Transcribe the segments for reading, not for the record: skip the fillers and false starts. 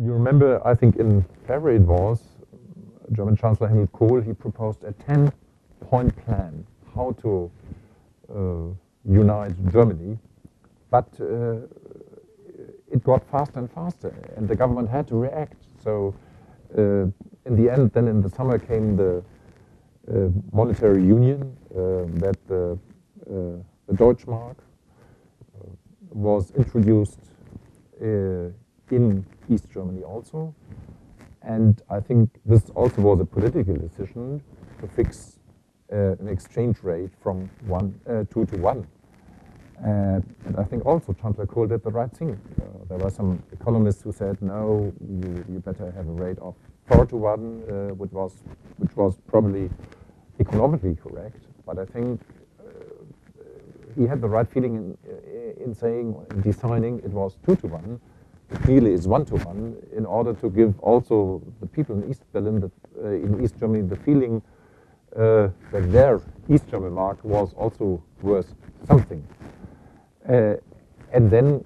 You remember, I think in February it was, German Chancellor Helmut Kohl, he proposed a 10-point plan how to unite Germany, but it got faster and faster, and the government had to react. So in the end, then in the summer came the monetary union, that the Deutschmark was introduced in East Germany also. And I think this also was a political decision to fix an exchange rate from 2 to 1. And I think also Chancellor Kohl did the right thing. There were some economists who said, no, you better have a rate of 4 to 1, which was probably economically correct. But I think he had the right feeling in saying, in designing it was 2 to 1. Clearly is 1 to 1 in order to give also the people in East Berlin, in East Germany, the feeling that their East German mark was also worth something. And then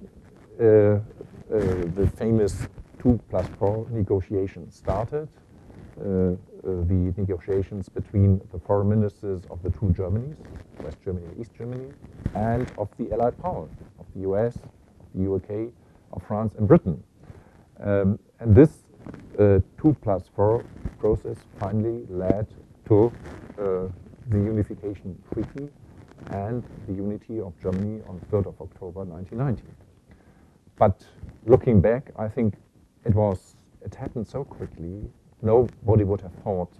the famous 2+4 negotiations started. The negotiations between the foreign ministers of the two Germanys, West Germany and East Germany, and of the Allied powers, of the US, of the UK, of France and Britain. And this 2+4 process finally led to the unification treaty and the unity of Germany on 3rd of October 1990. But looking back, I think it happened so quickly, nobody would have thought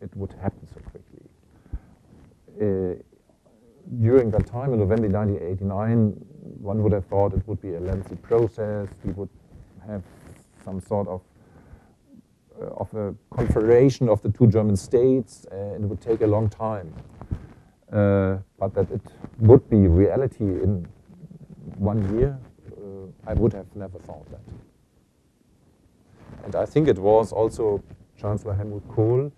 it would happen so quickly. During that time, in November 1989, one would have thought it would be a lengthy process. We would have some sort of a confederation of the two German states, and it would take a long time. But that it would be reality in 1 year, I would have never thought that. And I think it was also Chancellor Helmut Kohl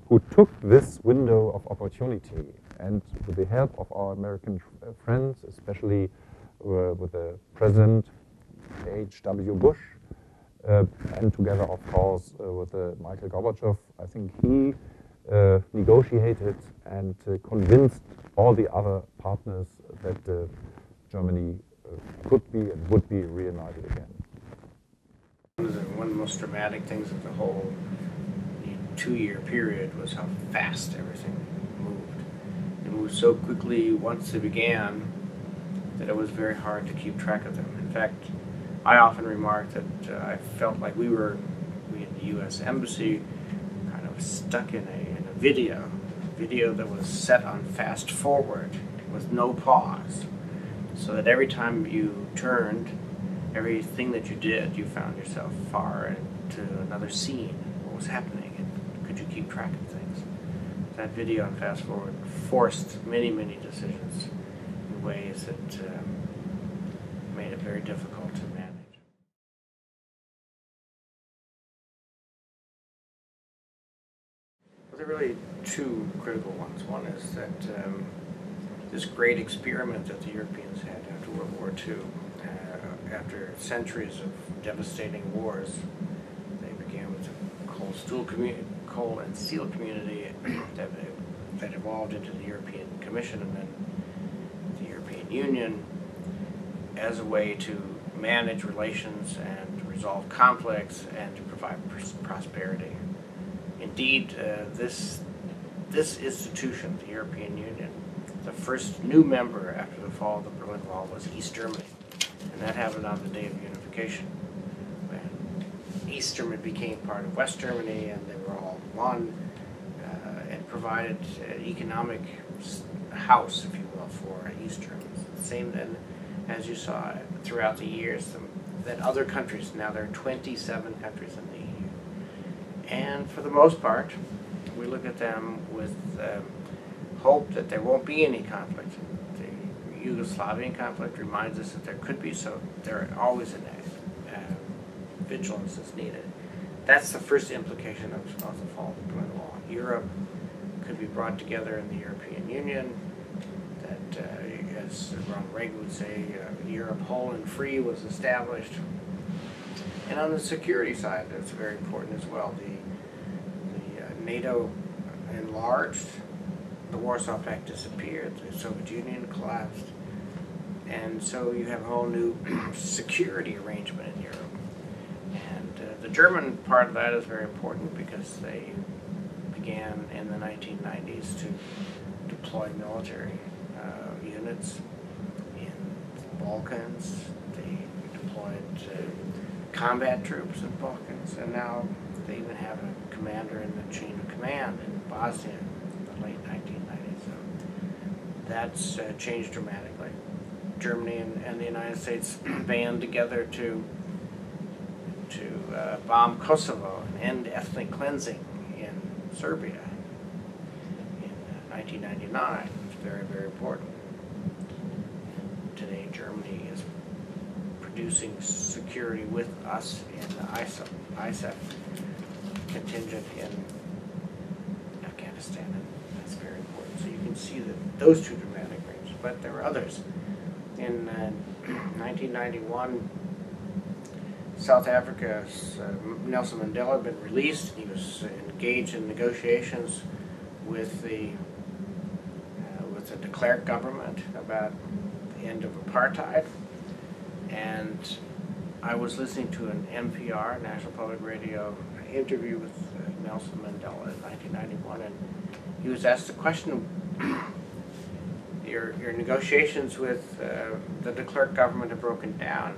who took this window of opportunity, and with the help of our American friends, especially with the President H.W. Bush, and together, of course, with Mikhail Gorbachev, I think he negotiated and convinced all the other partners that Germany could be and would be reunited again. One of the most dramatic things of the whole 2-year period was how fast everything moved. It moved so quickly once it began that it was very hard to keep track of them. In fact, I often remark that I felt like we in the U.S. Embassy, kind of stuck in a video that was set on fast forward with no pause, so that every time you turned, everything that you did, you found yourself far into another scene. What was happening, and could you keep track of things? That video on fast forward forced many, many decisions in ways that made it very difficult to manage. Well, there are really two critical ones. One is that this great experiment that the Europeans had after World War II, after centuries of devastating wars, they began with the coal and steel community that evolved into the European Commission and then the European Union as a way to manage relations and resolve conflicts and to provide prosperity. Indeed, this institution, the European Union, the first new member after the fall of the Berlin Wall was East Germany. And that happened on the day of unification, when East Germany became part of West Germany and they were all one, and provided an economic house, if you will, for East Germans. The same then, as you saw throughout the years, that other countries, now there are 27 countries in the EU. And for the most part, we look at them with hope that there won't be any conflict. The Yugoslavian conflict reminds us that there could be, so there always an vigilance is needed. That's the first implication of the fall of the Berlin Wall. Europe could be brought together in the European Union, that, as Ronald Reagan would say, Europe whole and free was established, And on the security side, that's very important as well. The NATO enlarged, the Warsaw Pact disappeared, the Soviet Union collapsed, and so you have a whole new security arrangement in Europe. And the German part of that is very important because they began in the 1990s to deploy military units in the Balkans. They deployed combat troops in the Balkans, and now they even have a commander in the chain of command in Bosnia in the late 1990s. So that's changed dramatically. Germany and the United States band together to bomb Kosovo and end ethnic cleansing in Serbia in 1999. It's very, very important. Today, Germany is producing security with us in the ISAF contingent in Afghanistan, and that's very important. So you can see that those two dramatic ranges, but there were others. In 1991, South Africa's Nelson Mandela had been released. He was engaged in negotiations with the de Klerk government about the end of apartheid. And I was listening to an NPR, National Public Radio, interview with Nelson Mandela in 1991, and he was asked the question, your negotiations with the de Klerk government have broken down,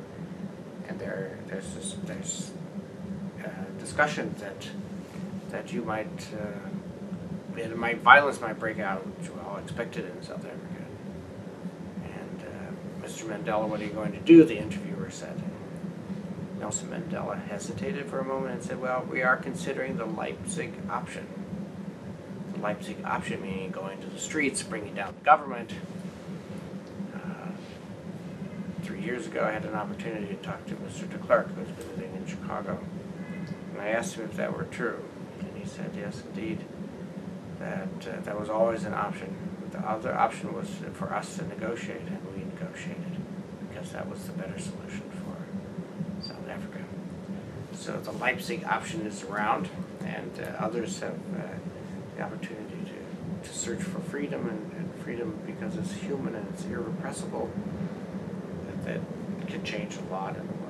and there's discussion that you might violence might break out, which we all expected in South Africa. And Mr. Mandela, what are you going to do? The interviewer said. Nelson Mandela hesitated for a moment and said, well, we are considering the Leipzig option. The Leipzig option meaning going to the streets, bringing down the government. 3 years ago, I had an opportunity to talk to Mr. de Klerk, who was visiting in Chicago. And I asked him if that were true. And he said, yes, indeed, that was always an option. The other option was for us to negotiate, and we negotiated because that was the better solution for South Africa. So the Leipzig option is around, and others have the opportunity to search for freedom, and freedom because it's human and it's irrepressible, that can change a lot in the world.